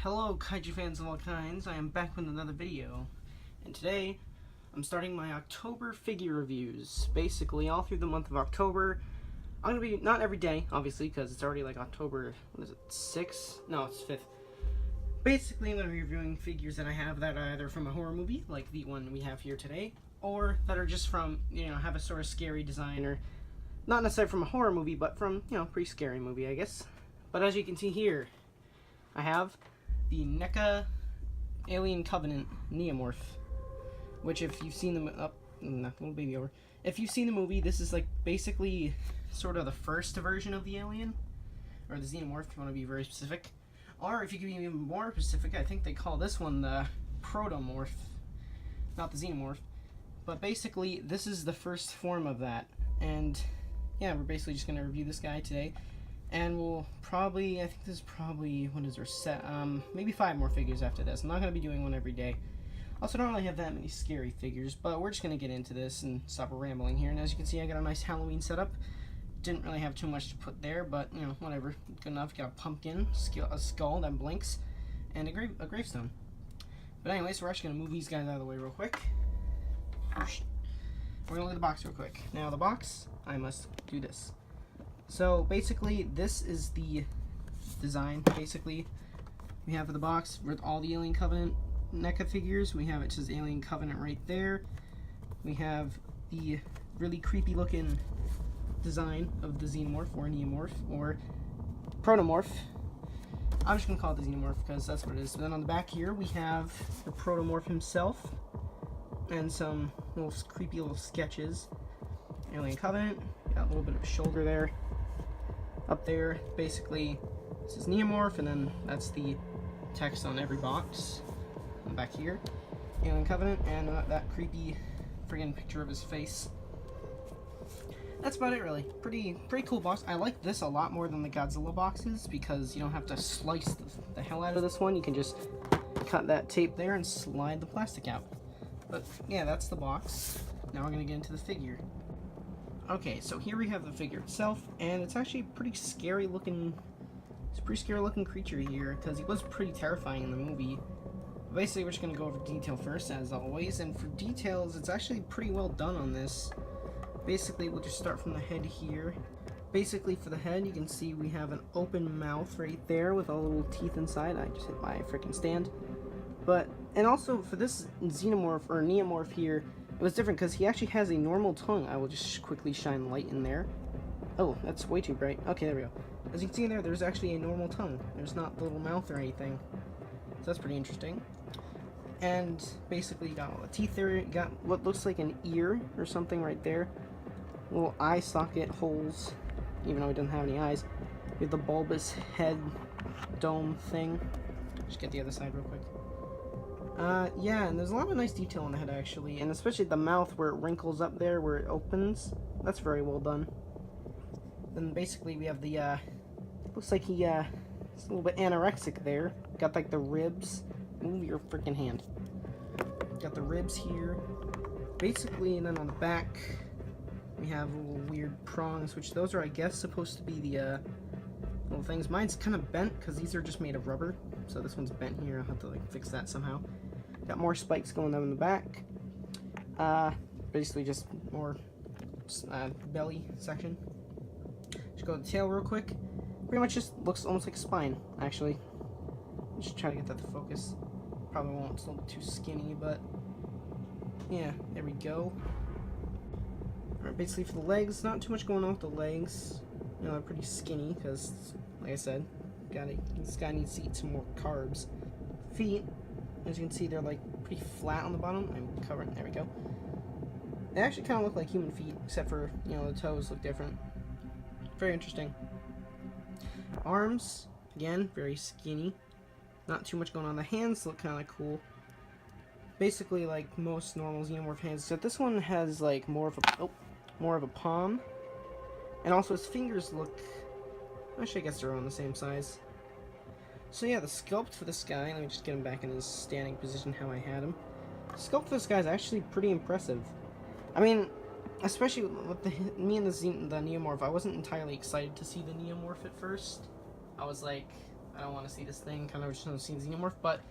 Hello kaiju fans of all kinds, I am back with another video, and today I'm starting my October figure reviews. Basically all through the month of October. I'm going to be, not every day obviously because it's already like October, what is it, 6th? No, it's 5th. Basically I'm going to be reviewing figures that I have that are either from a horror movie, like the one we have here today, or that are just from, have a sort of scary design, or not necessarily from a horror movie, but from, pretty scary movie I guess. But as you can see here, I have the Neca Alien Covenant Neomorph, which if you've seen the little baby over. If you've seen the movie, this is like basically sort of the first version of the alien, or the xenomorph if you want to be very specific. Or if you can be even more specific, I think they call this one the protomorph, not the xenomorph. But basically, this is the first form of that, and yeah, we're basically just gonna review this guy today. And we'll probably, I think this is probably, what is our set? Maybe 5 more figures after this. I'm not going to be doing one every day. Also, don't really have that many scary figures, but we're just going to get into this and stop rambling here. And as you can see, I got a nice Halloween setup. Didn't really have too much to put there, but, whatever. Good enough. Got a pumpkin, a skull that blinks, and a gravestone. But anyways, we're actually going to move these guys out of the way real quick. We're going to look at the box real quick. Now, the box, I must do this. So basically, this is the design. Basically, we have the box with all the Alien Covenant NECA figures. We have it says Alien Covenant right there. We have the really creepy looking design of the Xenomorph or Neomorph or Protomorph. I'm just gonna call it the Xenomorph because that's what it is. So then on the back here we have the Protomorph himself and some little creepy little sketches. Alien Covenant, got a little bit of a shoulder there. Up there, basically, this is Neomorph, and then that's the text on every box. And back here, Alien Covenant, and that creepy friggin' picture of his face. That's about it, really. Pretty cool box. I like this a lot more than the Godzilla boxes because you don't have to slice the hell out of this one. You can just cut that tape there and slide the plastic out. But yeah, that's the box. Now we're gonna get into the figure. Okay, so here we have the figure itself, and it's actually pretty scary looking. It's a pretty scary looking creature here because he was pretty terrifying in the movie. But basically, we're just gonna go over detail first, as always. And for details, it's actually pretty well done on this. Basically, we'll just start from the head here. Basically, for the head, you can see we have an open mouth right there with all the little teeth inside. I just hit my freaking stand. And also for this Xenomorph or Neomorph here, it was different because he actually has a normal tongue. I will just quickly shine light in there. Oh, that's way too bright. Okay, there we go. As you can see there, there's actually a normal tongue. There's not the little mouth or anything. So that's pretty interesting. And basically, you got all the teeth there. You got what looks like an ear or something right there. Little eye socket holes, even though he doesn't have any eyes. You have the bulbous head dome thing. Just get the other side real quick. Yeah, and there's a lot of nice detail on the head actually, and especially the mouth where it wrinkles up there, where it opens. That's very well done. Then basically we have the, looks like he's a little bit anorexic there. Got like the ribs. Move your freaking hand. Got the ribs here. Basically, and then on the back, we have little weird prongs, which those are, I guess, supposed to be the, little things. Mine's kind of bent because these are just made of rubber. So this one's bent here. I'll have to like fix that somehow. Got more spikes going down in the back. Basically just more belly section. Just go to the tail real quick. Pretty much just looks almost like a spine, actually. Just try to get that to focus. Probably won't. It's a little bit too skinny, but yeah, there we go. Alright, basically for the legs, not too much going on with the legs. They're pretty skinny because, like I said, this guy needs to eat some more carbs. Feet, as you can see, they're like pretty flat on the bottom. I'm covering. There we go. They actually kind of look like human feet, except for the toes look different. Very interesting. Arms, again, very skinny. Not too much going on. The hands look kind of cool. Basically, like most normal Xenomorph hands, except this one has like more of a palm, and also his fingers look. Actually, I guess they're around the same size. So yeah, the sculpt for this guy, let me just get him back in his standing position how I had him. The sculpt for this guy is actually pretty impressive. I mean, especially with me and the Neomorph, I wasn't entirely excited to see the Neomorph at first. I was like, I don't want to see this thing. Kind of just want to see Xenomorph, but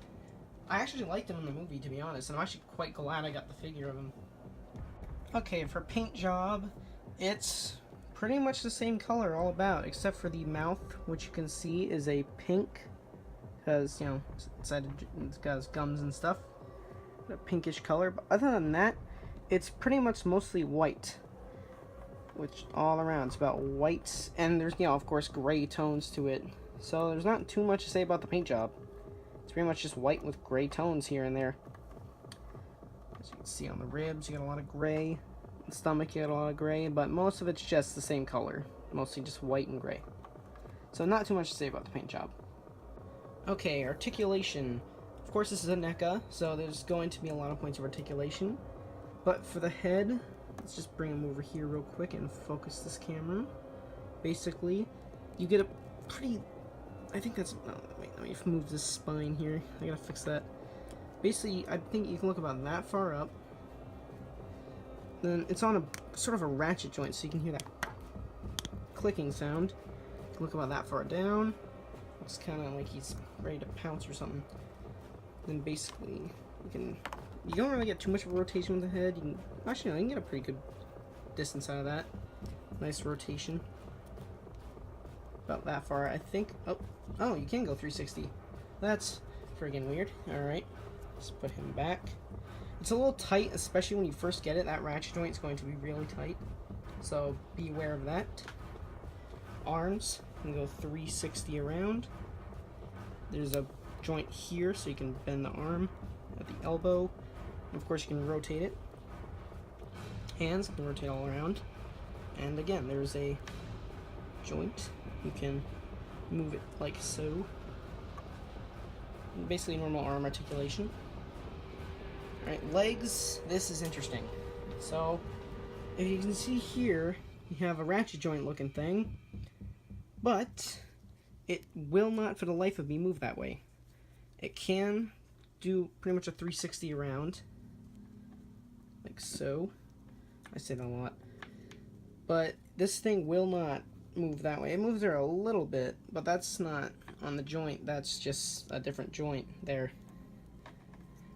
I actually liked him in the movie, to be honest, and I'm actually quite glad I got the figure of him. Okay, for paint job, it's pretty much the same color all about, except for the mouth, which you can see is a pink, because, you know, it's got gums and stuff, a pinkish color. But other than that, it's pretty much mostly white, which all around it's about white, and there's, you know, of course, gray tones to it. So there's not too much to say about the paint job. It's pretty much just white with gray tones here and there. As you can see on the ribs, you got a lot of gray. The stomach, you got a lot of gray, but most of it's just the same color. Mostly just white and gray. So not too much to say about the paint job. Okay, articulation. Of course, this is a Neca, so there's going to be a lot of points of articulation. But for the head, let's just bring him over here real quick and focus this camera. Basically, you get a pretty... I think that's... Oh, wait, let me move this spine here. I gotta fix that. Basically, I think you can look about that far up. Then it's on a sort of a ratchet joint, so you can hear that clicking sound. You can look about that far down. It's kind of like he's ready to pounce or something. Then basically, you don't really get too much of a rotation with the head. You can, actually, no, you can get a pretty good distance out of that. Nice rotation. About that far, I think. Oh, you can go 360. That's friggin' weird. Alright, let's put him back. It's a little tight, especially when you first get it. That ratchet joint is going to be really tight, so be aware of that. Arms, you can go 360 around. There's a joint here, so you can bend the arm at the elbow. And of course, you can rotate it. Hands, you can rotate all around. And again, there's a joint. You can move it like so. Basically, normal arm articulation. Alright, legs, this is interesting. So, if you can see here, you have a ratchet joint looking thing, but it will not, for the life of me, move that way. It can do pretty much a 360 around, like so. I say that a lot. But this thing will not move that way. It moves there a little bit, but that's not on the joint, that's just a different joint there.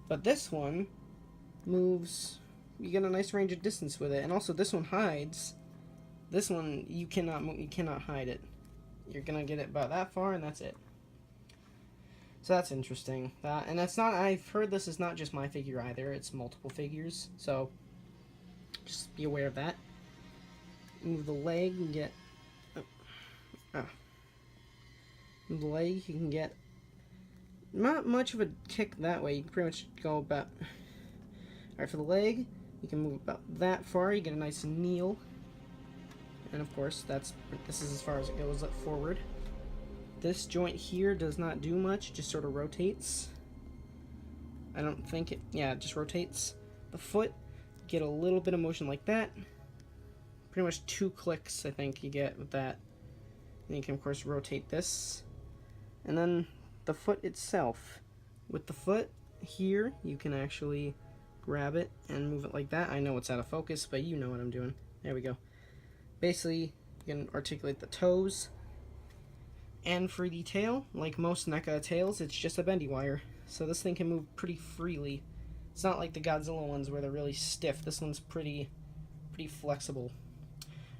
But this one moves, you get a nice range of distance with it, and also this one hides. This one you cannot move, you cannot hide it. You're gonna get it about that far, and that's it. So that's interesting. And that's not, I've heard this is not just my figure either, it's multiple figures, so just be aware of that. Move the leg and get move the leg, you can get not much of a kick that way. You can pretty much go about... Alright, for the leg, you can move about that far. You get a nice kneel. And of course, this is as far as it goes up forward. This joint here does not do much, just sort of rotates. I don't think it... Yeah, it just rotates. The foot, get a little bit of motion like that. Pretty much 2 clicks, I think, you get with that. And you can, of course, rotate this. And then the foot itself. With the foot here, you can actually grab it and move it like that. I know it's out of focus, but you know what I'm doing. There we go. Basically, you can articulate the toes. And for the tail, like most Neca tails, it's just a bendy wire. So this thing can move pretty freely. It's not like the Godzilla ones where they're really stiff. This one's pretty flexible.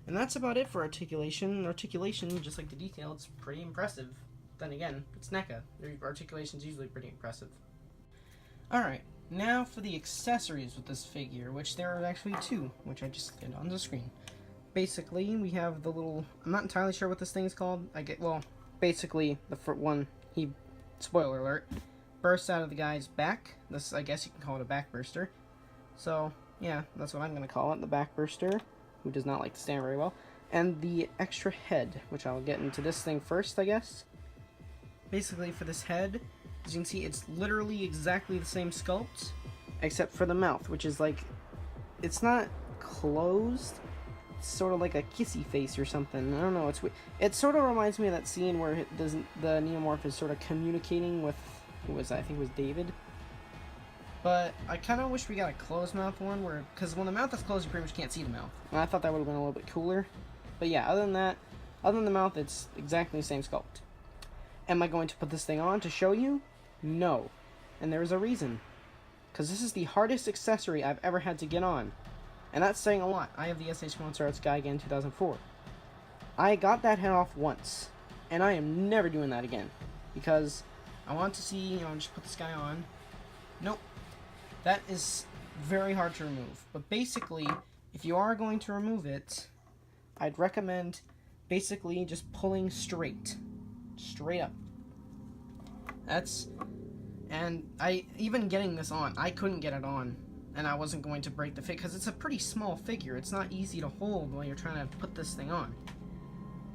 And that's about it for articulation. Articulation, just like the detail, it's pretty impressive. Then again, it's Neca. Their articulation's usually pretty impressive. Alright, now for the accessories with this figure, which there are actually 2, which I just did on the screen. Basically, we have the little... I'm not entirely sure what this thing is called. Well, basically, the first one, he... Spoiler alert. Bursts out of the guy's back. This, I guess you can call it a back burster. So, yeah, that's what I'm going to call it, the back burster. Who does not like to stand very well. And the extra head, which I'll get into this thing first, I guess. Basically, for this head, as you can see, it's literally exactly the same sculpt, except for the mouth, which is like, it's not closed. It's sort of like a kissy face or something. I don't know. It sort of reminds me of that scene where the Neomorph is sort of communicating with, who was that? I think it was David. But I kind of wish we got a closed mouth one, where, because when the mouth is closed, you pretty much can't see the mouth. And I thought that would have been a little bit cooler. But yeah, other than that, other than the mouth, it's exactly the same sculpt. Am I going to put this thing on to show you? No. And there's a reason. Because this is the hardest accessory I've ever had to get on. And that's saying a lot. I have the SH Monster Arts Gigan 2004. I got that head off once. And I am never doing that again. Because I want to see, just put this guy on. Nope. That is very hard to remove. But basically, if you are going to remove it, I'd recommend basically just pulling straight up. And even getting this on, I couldn't get it on, and I wasn't going to break the fit because it's a pretty small figure. It's not easy to hold while you're trying to put this thing on.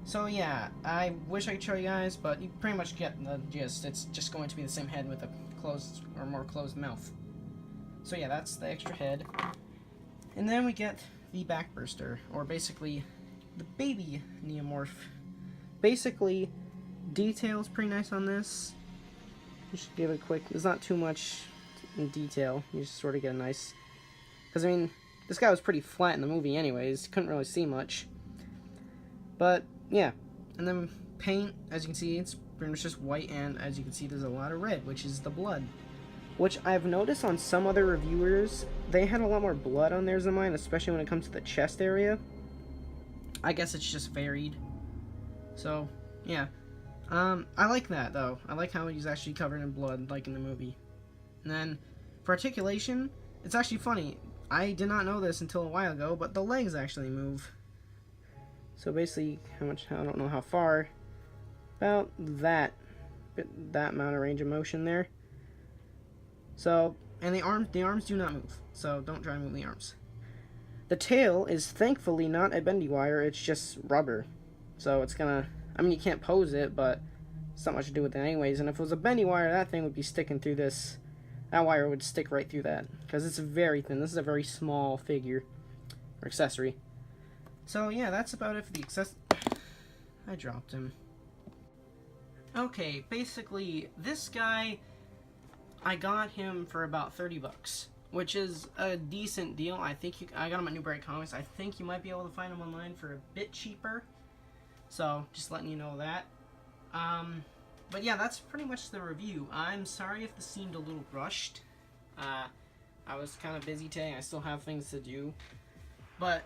So yeah, I wish I could show you guys, but you pretty much get the gist. It's just going to be the same head with a closed or more closed mouth. So yeah, that's the extra head. And then we get the backburster, or basically the baby Neomorph. Basically, detail's pretty nice on this. Just give it a quick, there's not too much in detail. You just sort of get a nice, because I mean, this guy was pretty flat in the movie anyways, couldn't really see much. But yeah, and then paint, as you can see, it's pretty much just white, and as you can see, there's a lot of red, which is the blood. Which I've noticed on some other reviewers, they had a lot more blood on theirs than mine, especially when it comes to the chest area. I guess it's just varied. So, yeah. I like that, though. I like how he's actually covered in blood, like in the movie. And then, for articulation, it's actually funny. I did not know this until a while ago, but the legs actually move. So basically, I don't know how far, about that amount of range of motion there. So, and the arms do not move, so don't try and move the arms. The tail is thankfully not a bendy wire, it's just rubber. So it's gonna, I mean, you can't pose it, but it's not much to do with it anyways. And if it was a bendy wire, that thing would be sticking through this. That wire would stick right through that, because it's very thin. This is a very small figure, or accessory. So yeah, that's about it for the I dropped him. Okay, basically, this guy, I got him for about 30 bucks, which is a decent deal. I got him at New Bright Comics. I think you might be able to find him online for a bit cheaper. So, just letting you know that. But yeah, that's pretty much the review. I'm sorry if this seemed a little rushed. I was kind of busy today. I still have things to do. But,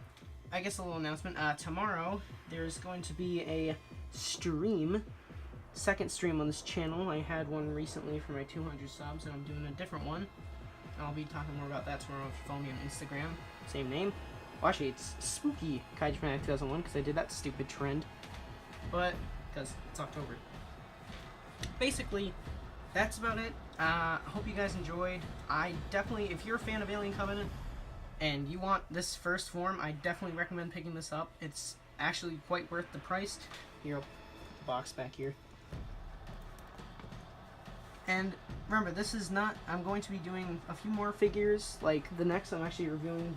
I guess a little announcement. Tomorrow, there's going to be a stream. Second stream on this channel. I had one recently for my 200 subs, and I'm doing a different one. I'll be talking more about that tomorrow if you follow me on Instagram. Same name. Well, actually, it's Spooky Kaiju Fanatic 2001, because I did that stupid trend. But, because it's October. Basically, that's about it. I hope you guys enjoyed. I definitely, if you're a fan of Alien Covenant, and you want this first form, I definitely recommend picking this up. It's actually quite worth the price. Here, I'll put the box back here. And remember, this is not, I'm going to be doing a few more figures. Like, the next, I'm actually reviewing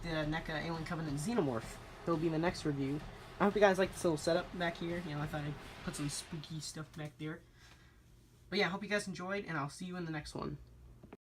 the Neca Alien Covenant Xenomorph. It'll be the next review. I hope you guys like this little setup back here. You know, I thought I'd put some spooky stuff back there. But yeah, I hope you guys enjoyed, and I'll see you in the next one.